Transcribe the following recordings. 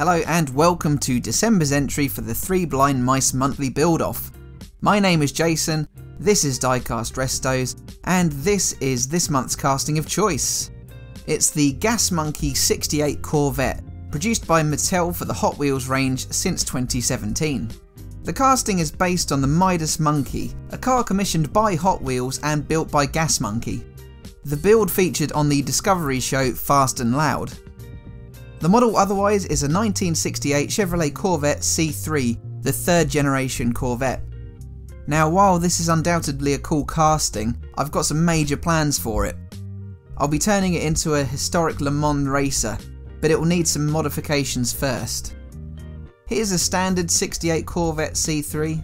Hello and welcome to December's entry for the Three Blind Mice monthly build-off. My name is Jason, this is Diecast Restos, and this is this month's casting of choice. It's the Gas Monkey 68 Corvette, produced by Mattel for the Hot Wheels range since 2017. The casting is based on the Midas Monkey, a car commissioned by Hot Wheels and built by Gas Monkey. The build featured on the Discovery show Fast and Loud. The model otherwise is a 1968 Chevrolet Corvette C3, the third generation Corvette. Now while this is undoubtedly a cool casting, I've got some major plans for it. I'll be turning it into a historic Le Mans racer, but it will need some modifications first. Here's a standard 68 Corvette C3.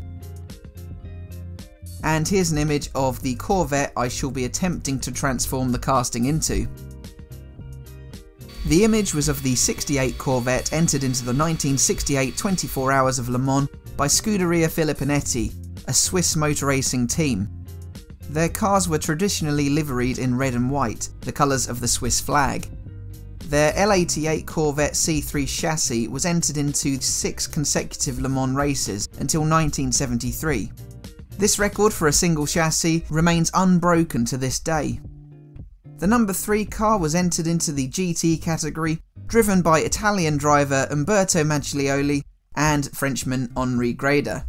And here's an image of the Corvette I shall be attempting to transform the casting into. The image was of the 68 Corvette entered into the 1968 24 Hours of Le Mans by Scuderia Filipinetti, a Swiss motor racing team. Their cars were traditionally liveried in red and white, the colours of the Swiss flag. Their L88 Corvette C3 chassis was entered into 6 consecutive Le Mans races until 1973. This record for a single chassis remains unbroken to this day. The number 3 car was entered into the GT category, driven by Italian driver Umberto Maglioli and Frenchman Henri Grader.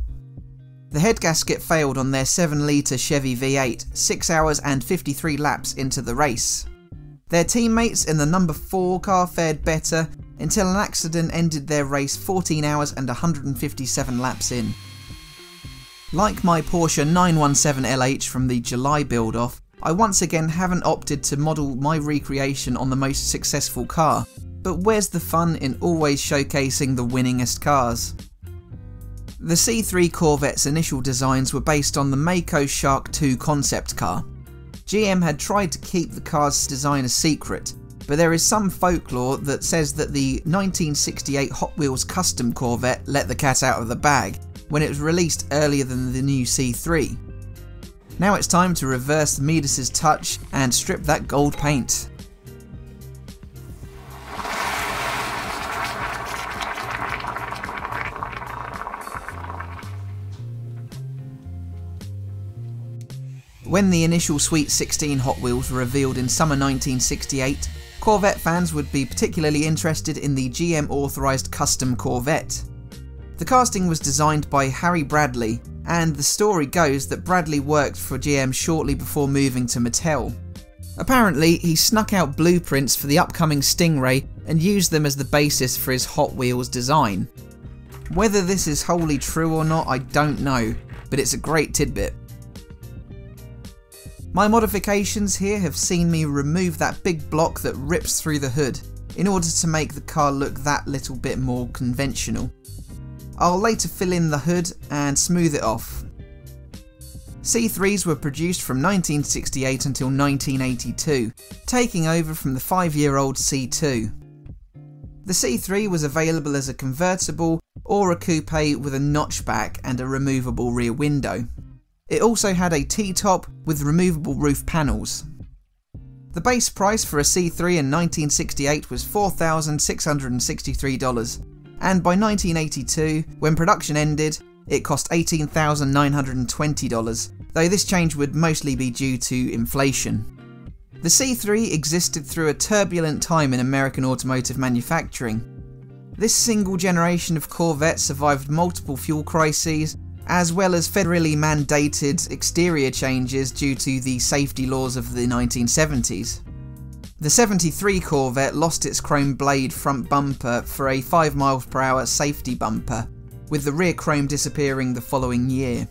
The head gasket failed on their 7-litre Chevy V8 6 hours and 53 laps into the race. Their teammates in the number 4 car fared better until an accident ended their race 14 hours and 157 laps in. Like my Porsche 917LH from the July build-off, I once again haven't opted to model my recreation on the most successful car, but where's the fun in always showcasing the winningest cars? The C3 Corvette's initial designs were based on the Mako Shark 2 concept car. GM had tried to keep the car's design a secret, but there is some folklore that says that the 1968 Hot Wheels custom Corvette let the cat out of the bag when it was released earlier than the new C3. Now it's time to reverse Midas's touch and strip that gold paint. When the initial Sweet 16 Hot Wheels were revealed in summer 1968, Corvette fans would be particularly interested in the GM authorised custom Corvette. The casting was designed by Harry Bradley, and the story goes that Bradley worked for GM shortly before moving to Mattel. Apparently, he snuck out blueprints for the upcoming Stingray and used them as the basis for his Hot Wheels design. Whether this is wholly true or not, I don't know, but it's a great tidbit. My modifications here have seen me remove that big block that rips through the hood, in order to make the car look that little bit more conventional. I'll later fill in the hood and smooth it off. C3s were produced from 1968 until 1982, taking over from the 5-year-old C2. The C3 was available as a convertible or a coupe with a notchback and a removable rear window. It also had a T-top with removable roof panels. The base price for a C3 in 1968 was $4,663. And by 1982, when production ended, it cost $18,920, though this change would mostly be due to inflation. The C3 existed through a turbulent time in American automotive manufacturing. This single generation of Corvette survived multiple fuel crises, as well as federally mandated exterior changes due to the safety laws of the 1970s. The 73 Corvette lost its chrome blade front bumper for a 5 mph safety bumper, with the rear chrome disappearing the following year.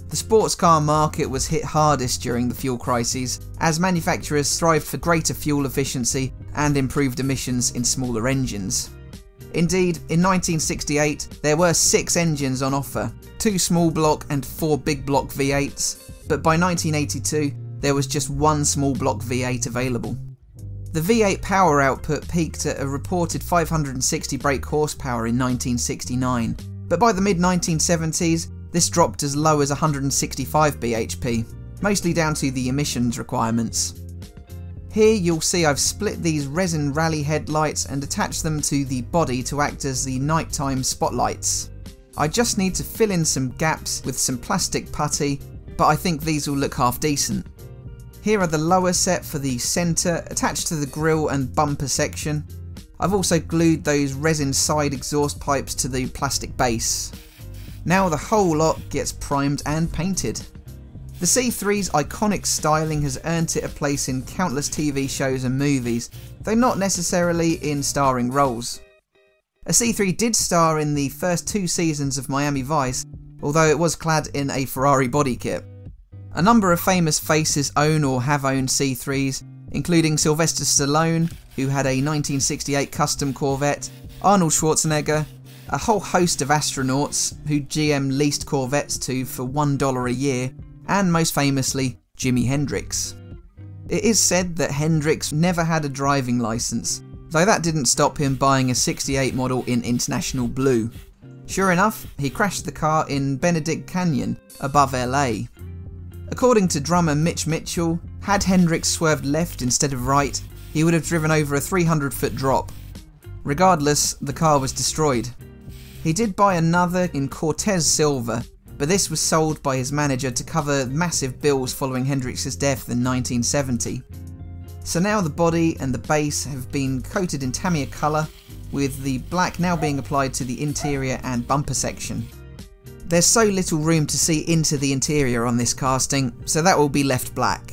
The sports car market was hit hardest during the fuel crises, as manufacturers strived for greater fuel efficiency and improved emissions in smaller engines. Indeed, in 1968 there were 6 engines on offer, 2 small block and 4 big block V8s, but by 1982 there was just 1 small block V8 available. The V8 power output peaked at a reported 560 brake horsepower in 1969, but by the mid-1970s this dropped as low as 165 bhp, mostly down to the emissions requirements. Here you'll see I've split these resin rally headlights and attached them to the body to act as the nighttime spotlights. I just need to fill in some gaps with some plastic putty, but I think these will look half decent. Here are the lower set for the centre, attached to the grille and bumper section. I've also glued those resin side exhaust pipes to the plastic base. Now the whole lot gets primed and painted. The C3's iconic styling has earned it a place in countless TV shows and movies, though not necessarily in starring roles. A C3 did star in the first 2 seasons of Miami Vice, although it was clad in a Ferrari body kit. A number of famous faces own or have owned C3s, including Sylvester Stallone, who had a 1968 custom Corvette, Arnold Schwarzenegger, a whole host of astronauts who GM leased Corvettes to for $1 a year, and most famously, Jimi Hendrix. It is said that Hendrix never had a driving licence, though that didn't stop him buying a 68 model in International Blue. Sure enough, he crashed the car in Benedict Canyon, above LA. According to drummer Mitch Mitchell, had Hendrix swerved left instead of right, he would have driven over a 300-foot drop. Regardless, the car was destroyed. He did buy another in Cortez Silver, but this was sold by his manager to cover massive bills following Hendrix's death in 1970. So now the body and the base have been coated in Tamiya colour, with the black now being applied to the interior and bumper section. There's so little room to see into the interior on this casting, so that will be left black.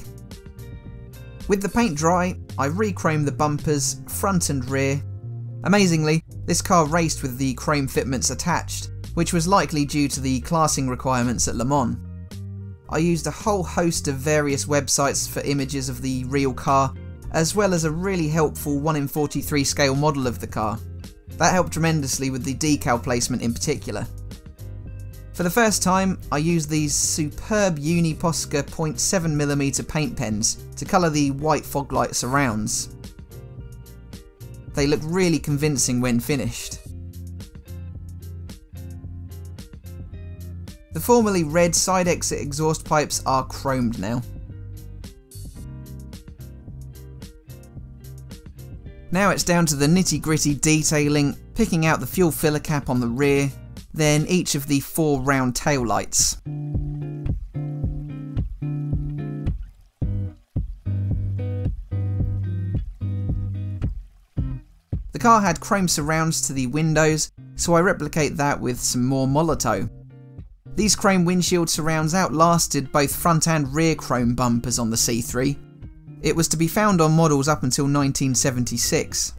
With the paint dry, I re-chromed the bumpers, front and rear. Amazingly, this car raced with the chrome fitments attached, which was likely due to the classing requirements at Le Mans. I used a whole host of various websites for images of the real car, as well as a really helpful 1:43 scale model of the car. That helped tremendously with the decal placement in particular. For the first time, I used these superb POSCA 0.7mm paint pens to colour the white fog light surrounds. They look really convincing when finished. The formerly red side exit exhaust pipes are chromed now. Now it's down to the nitty-gritty detailing, picking out the fuel filler cap on the rear, then each of the 4 round tail lights. The car had chrome surrounds to the windows, so I replicate that with some more MOLOTOW. These chrome windshield surrounds outlasted both front and rear chrome bumpers on the C3. It was to be found on models up until 1976.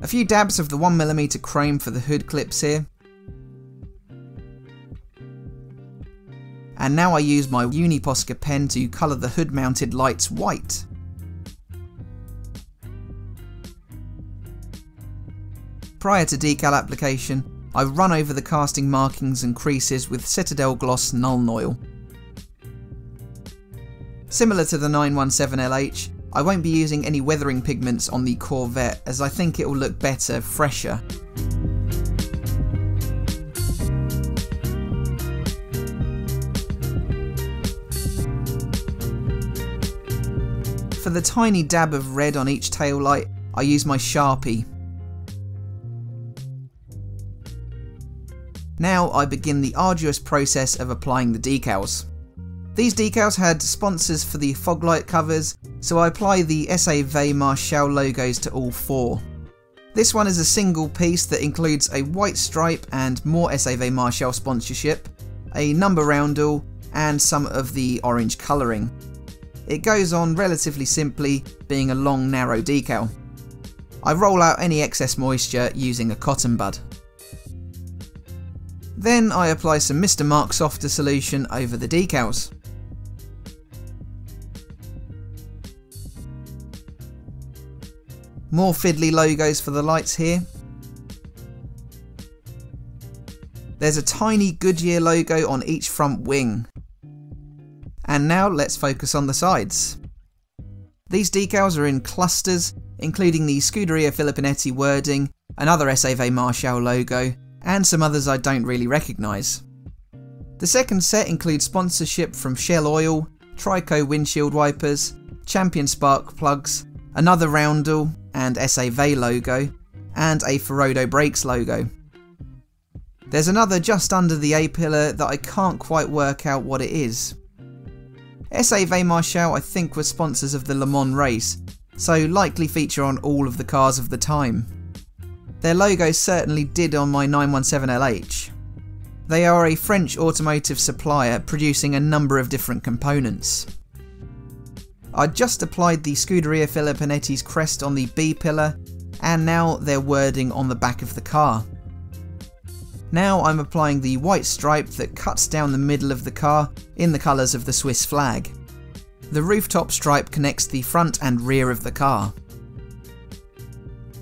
A few dabs of the 1mm chrome for the hood clips here. And now I use my POSCA pen to colour the hood mounted lights white. Prior to decal application, I run over the casting markings and creases with CITADEL Gloss NULN oil. Similar to the 917LH, I won't be using any weathering pigments on the Corvette as I think it will look better, fresher. For the tiny dab of red on each tail light, I use my Sharpie. Now I begin the arduous process of applying the decals. These decals had sponsors for the fog light covers, so I apply the SAV Marshall logos to all 4. This one is a single piece that includes a white stripe and more SAV Marshall sponsorship, a number roundel, and some of the orange colouring. It goes on relatively simply, being a long narrow decal. I roll out any excess moisture using a cotton bud. Then I apply some Mr. Mark Softer solution over the decals. More fiddly logos for the lights here. There's a tiny Goodyear logo on each front wing. And now let's focus on the sides. These decals are in clusters, including the Scuderia Filipinetti wording, another SAV Marshall logo, and some others I don't really recognise. The second set includes sponsorship from Shell Oil, Trico windshield wipers, Champion spark plugs, another roundel and SA-VE logo, and a Ferodo brakes logo. There's another just under the A-pillar that I can't quite work out what it is. SA-VE Marshall I think were sponsors of the Le Mans race, so likely feature on all of the cars of the time. Their logo certainly did on my 917LH. They are a French automotive supplier producing a number of different components. I just applied the Scuderia Filipinetti's crest on the B-pillar, and now their wording on the back of the car. Now I'm applying the white stripe that cuts down the middle of the car in the colours of the Swiss flag. The rooftop stripe connects the front and rear of the car.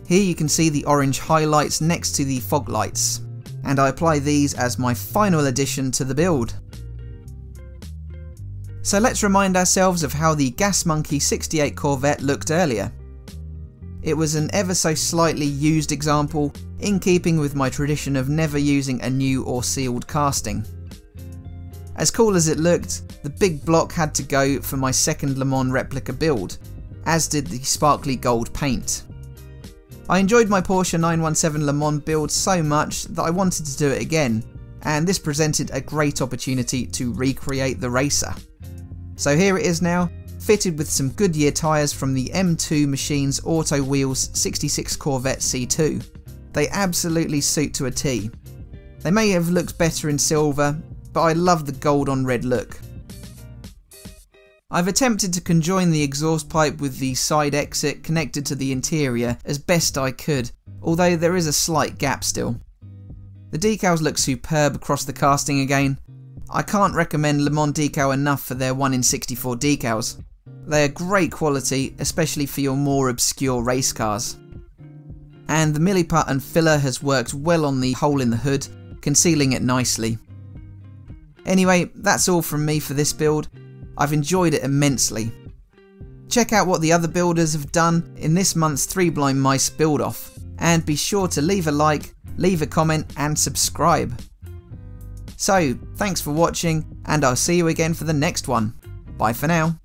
Here you can see the orange highlights next to the fog lights, and I apply these as my final addition to the build. So let's remind ourselves of how the Gas Monkey 68 Corvette looked earlier. It was an ever so slightly used example, in keeping with my tradition of never using a new or sealed casting. As cool as it looked, the big block had to go for my second Le Mans replica build, as did the sparkly gold paint. I enjoyed my Porsche 917 Le Mans build so much that I wanted to do it again, and this presented a great opportunity to recreate the racer. So here it is now, fitted with some Goodyear tyres from the M2 Machines Auto Wheels 66 Corvette C2. They absolutely suit to a T. They may have looked better in silver, but I love the gold on red look. I've attempted to conjoin the exhaust pipe with the side exit connected to the interior as best I could, although there is a slight gap still. The decals look superb across the casting again. I can't recommend Le Mans Decal enough for their 1in64 decals. They are great quality, especially for your more obscure race cars. And the MILLIPUT and filler has worked well on the hole in the hood, concealing it nicely. Anyway, that's all from me for this build. I've enjoyed it immensely. Check out what the other builders have done in this month's 3 Blind Mice build off, and be sure to leave a like, leave a comment and subscribe. So, thanks for watching, and I'll see you again for the next one. Bye for now.